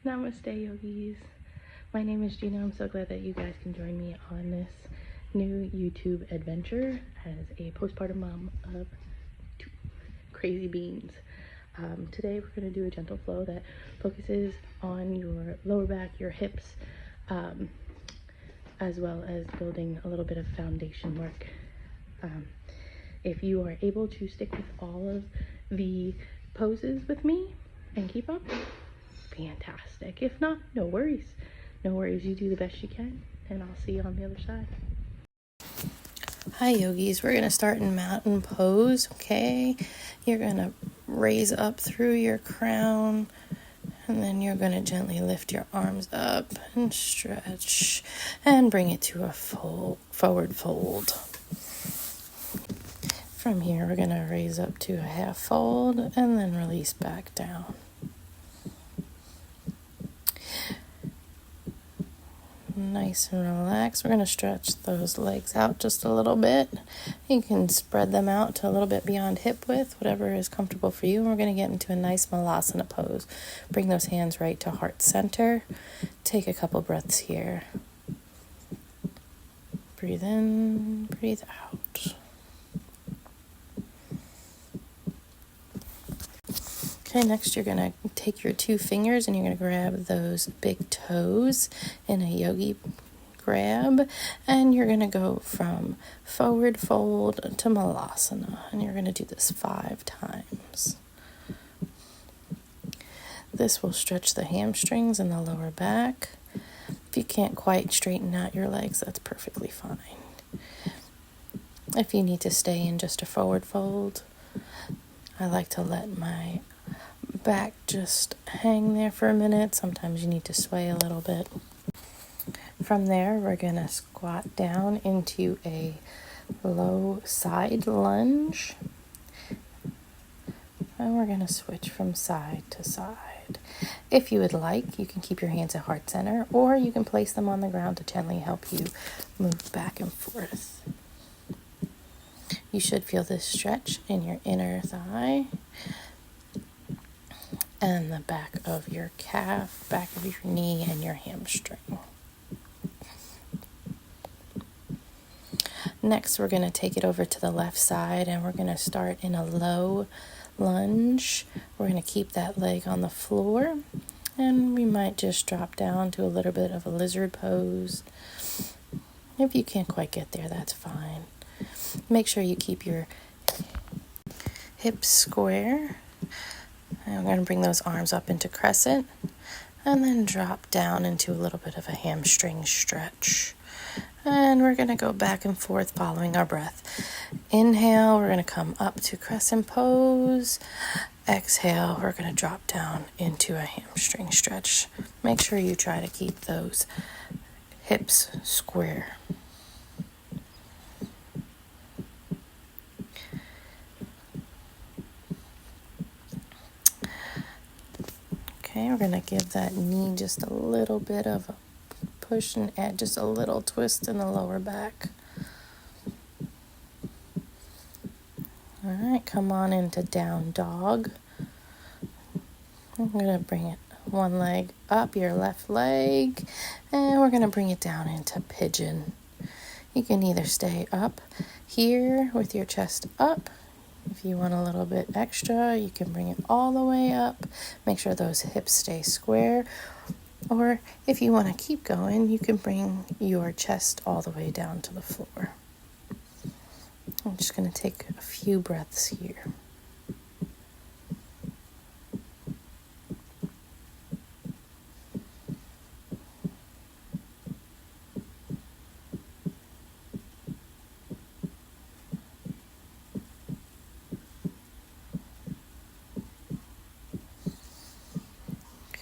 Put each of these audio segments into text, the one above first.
Namaste, yogis. My name is Gina. I'm so glad that you guys can join me on this new YouTube adventure as a postpartum mom of two crazy beans. Today we're going to do a gentle flow that focuses on your lower back, your hips, as well as building a little bit of foundation work. If you are able to stick with all of the poses with me and keep up, fantastic. If not, no worries. No worries. You do the best you can, and I'll see you on the other side. Hi, yogis. We're going to start in mountain pose, okay? You're going to raise up through your crown, and then you're going to gently lift your arms up and stretch and bring it to a full forward fold. From here, we're going to raise up to a half fold and then release back down. Nice and relaxed. We're going to stretch those legs out just a little bit. You can spread them out to a little bit beyond hip width, whatever is comfortable for you. And we're going to get into a nice malasana pose. Bring those hands right to heart center. Take a couple breaths here. Breathe in, breathe out. Okay, next you're going to take your two fingers and you're going to grab those big toes in a yogi grab, and you're going to go from forward fold to malasana, and you're going to do this 5 times. This will stretch the hamstrings and the lower back. If you can't quite straighten out your legs, that's perfectly fine. If you need to stay in just a forward fold, I like to let my back just hang there for a minute. Sometimes you need to sway a little bit. From there, we're going to squat down into a low side lunge. And we're going to switch from side to side. If you would like, you can keep your hands at heart center, or you can place them on the ground to gently help you move back and forth. You should feel this stretch in your inner thigh and the back of your calf, back of your knee, and your hamstring. Next, we're going to take it over to the left side, and we're going to start in a low lunge. We're going to keep that leg on the floor, and we might just drop down to a little bit of a lizard pose. If you can't quite get there, that's fine. Make sure you keep your hips square. And we're going to bring those arms up into crescent and then drop down into a little bit of a hamstring stretch. And we're going to go back and forth following our breath. Inhale, we're going to come up to crescent pose. Exhale, we're going to drop down into a hamstring stretch. Make sure you try to keep those hips square. Okay, we're going to give that knee just a little bit of a push and add just a little twist in the lower back. All right, come on into down dog. I'm going to bring it one leg up, your left leg, and we're going to bring it down into pigeon. You can either stay up here with your chest up. If you want a little bit extra, you can bring it all the way up. Make sure those hips stay square. Or if you want to keep going, you can bring your chest all the way down to the floor. I'm just going to take a few breaths here.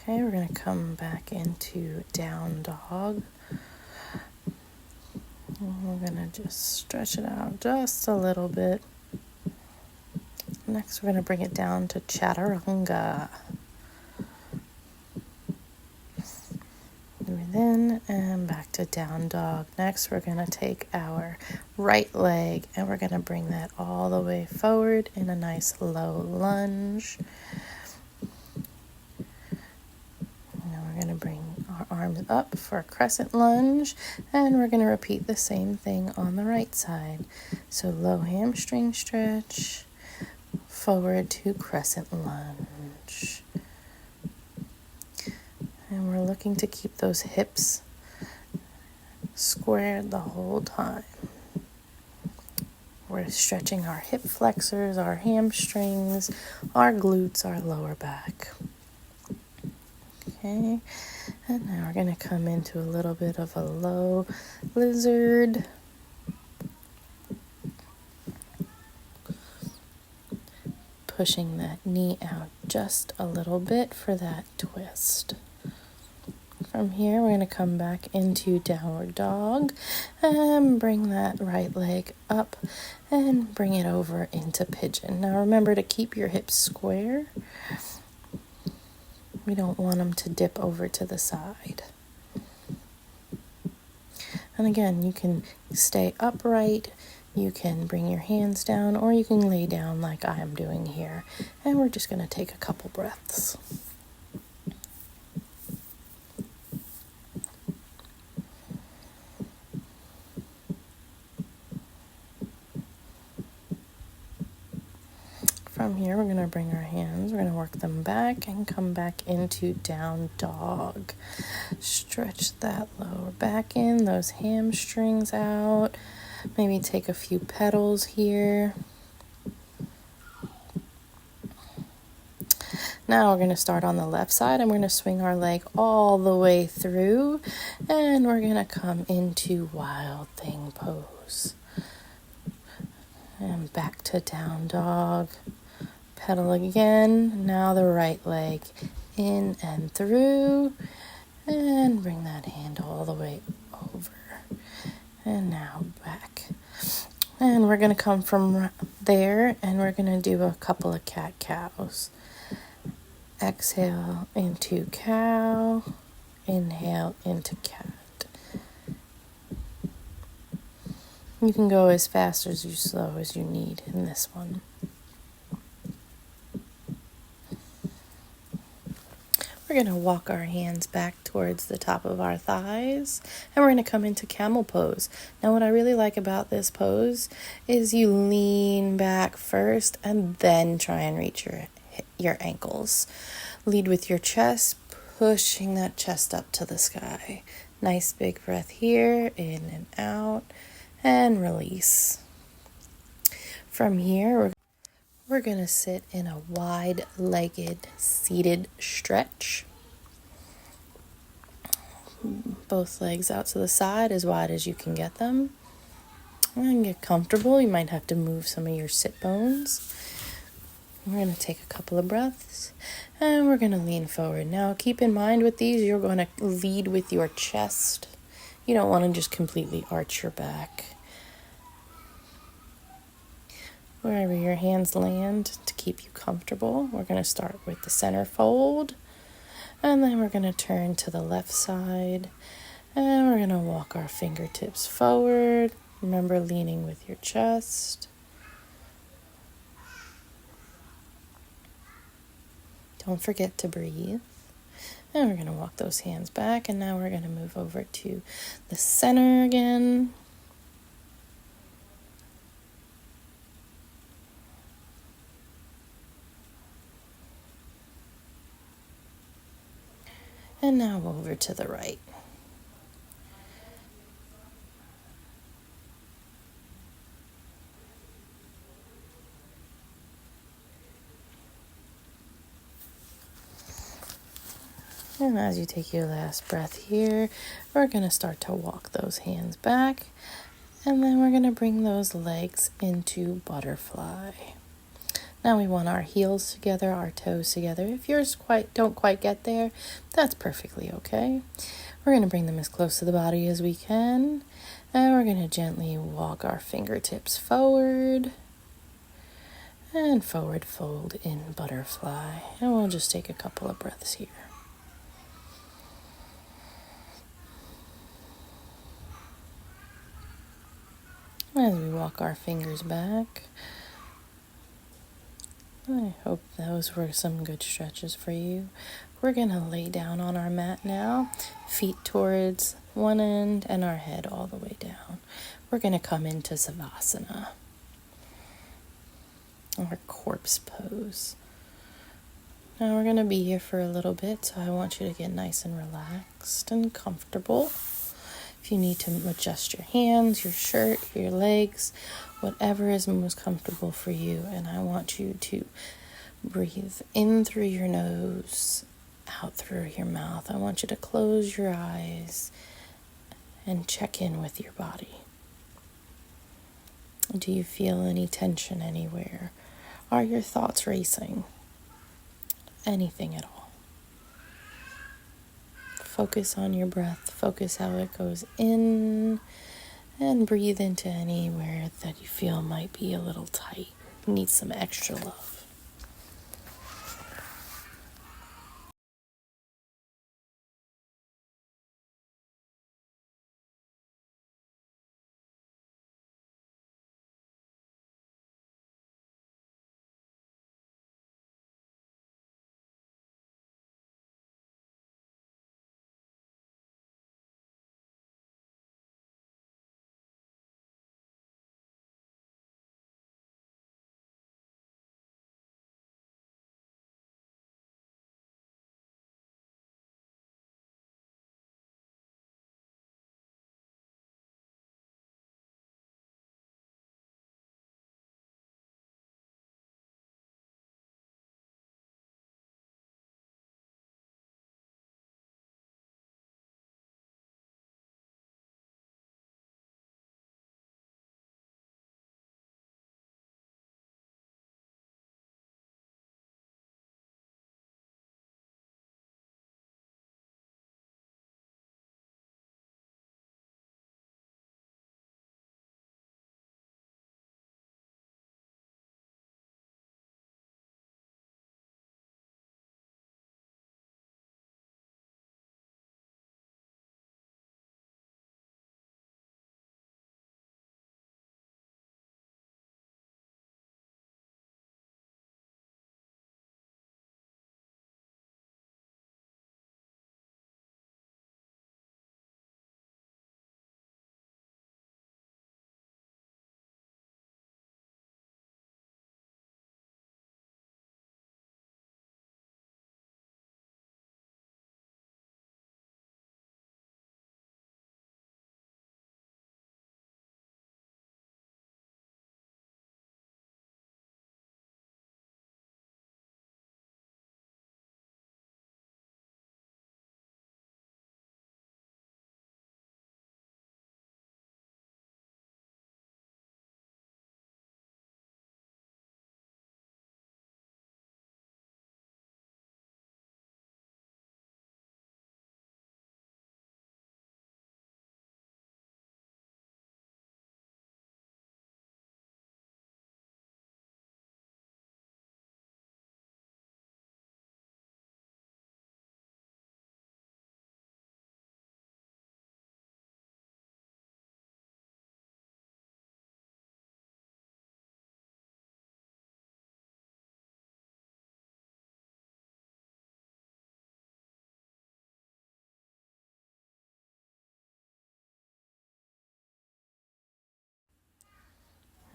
Okay, we're going to come back into down dog. And we're going to just stretch it out just a little bit. Next, we're going to bring it down to chaturanga. Breathe in and back to down dog. Next, we're going to take our right leg and we're going to bring that all the way forward in a nice low lunge. arms up for a crescent lunge, and we're going to repeat the same thing on the right side. So low hamstring stretch, forward to crescent lunge. And we're looking to keep those hips squared the whole time. We're stretching our hip flexors, our hamstrings, our glutes, our lower back. Okay, and now we're going to come into a little bit of a low lizard. Pushing that knee out just a little bit for that twist. From here, we're going to come back into downward dog and bring that right leg up and bring it over into pigeon. Now remember to keep your hips square. We don't want them to dip over to the side. And again, you can stay upright, you can bring your hands down, or you can lay down like I am doing here. And we're just going to take a couple breaths. From here, we're going to bring our hands, we're going to work them back and come back into down dog. Stretch that lower back in, those hamstrings out. Maybe take a few pedals here. Now we're going to start on the left side and we're going to swing our leg all the way through. And we're going to come into Wild Thing pose. And back to down dog. Pedal again. Now the right leg in and through. And bring that hand all the way over. And now back. And we're going to come from there and we're going to do a couple of cat-cows. Exhale into cow. Inhale into cat. You can go as fast or as slow as you need in this one. We're going to walk our hands back towards the top of our thighs and we're going to come into camel pose. Now what I really like about this pose is you lean back first and then try and reach your ankles. Lead with your chest, pushing that chest up to the sky. Nice big breath here, in and out, and release. From here, we're going to sit in a wide-legged seated stretch. Both legs out to the side as wide as you can get them. And get comfortable. You might have to move some of your sit bones. We're going to take a couple of breaths and we're going to lean forward. Now keep in mind with these, you're going to lead with your chest. You don't want to just completely arch your back. Wherever your hands land to keep you comfortable, we're going to start with the center fold. And then we're going to turn to the left side. And we're going to walk our fingertips forward. Remember leaning with your chest. Don't forget to breathe. And we're going to walk those hands back. And now we're going to move over to the center again. And now over to the right. And as you take your last breath here, we're going to start to walk those hands back. And then we're going to bring those legs into butterfly. Now we want our heels together, our toes together. If yours don't quite get there, that's perfectly okay. We're going to bring them as close to the body as we can. And we're going to gently walk our fingertips forward. And forward fold in butterfly. And we'll just take a couple of breaths here. As we walk our fingers back, I hope those were some good stretches for you. We're going to lay down on our mat now, feet towards one end and our head all the way down. We're going to come into Savasana, our corpse pose. Now we're going to be here for a little bit, so I want you to get nice and relaxed and comfortable. If you need to adjust your hands, your shirt, your legs, whatever is most comfortable for you. And I want you to breathe in through your nose, out through your mouth. I want you to close your eyes and check in with your body. Do you feel any tension anywhere? Are your thoughts racing? Anything at all? Focus on your breath. Focus how it goes in, and breathe into anywhere that you feel might be a little tight. Need some extra love.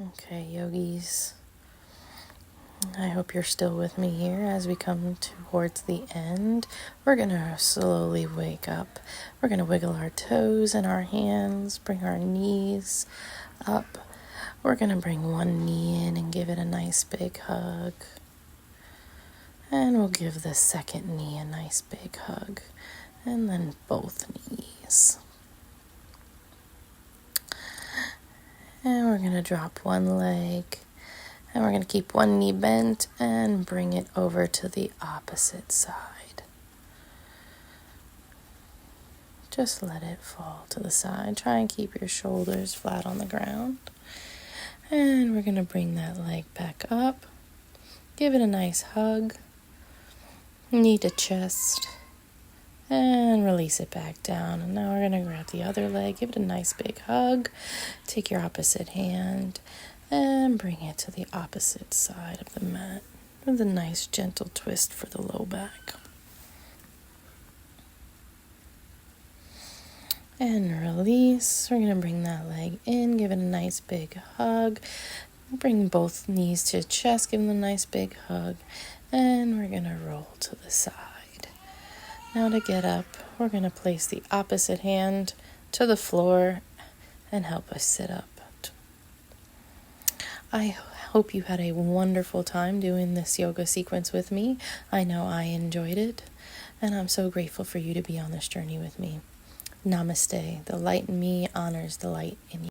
Okay, yogis. I hope you're still with me here as we come towards the end. We're going to slowly wake up. We're going to wiggle our toes and our hands, bring our knees up. We're going to bring one knee in and give it a nice big hug. And we'll give the second knee a nice big hug. And then both knees. And we're going to drop one leg. And we're going to keep one knee bent and bring it over to the opposite side. Just let it fall to the side. Try and keep your shoulders flat on the ground. And we're going to bring that leg back up. Give it a nice hug. Knee to chest. And release it back down. And now we're going to grab the other leg. Give it a nice big hug. Take your opposite hand and bring it to the opposite side of the mat. with a nice gentle twist for the low back. And release. We're going to bring that leg in, give it a nice big hug. Bring both knees to chest, give them a nice big hug. And we're going to roll to the side. Now to get up, we're going to place the opposite hand to the floor and help us sit up. I hope you had a wonderful time doing this yoga sequence with me. I know I enjoyed it, and I'm so grateful for you to be on this journey with me. Namaste. The light in me honors the light in you.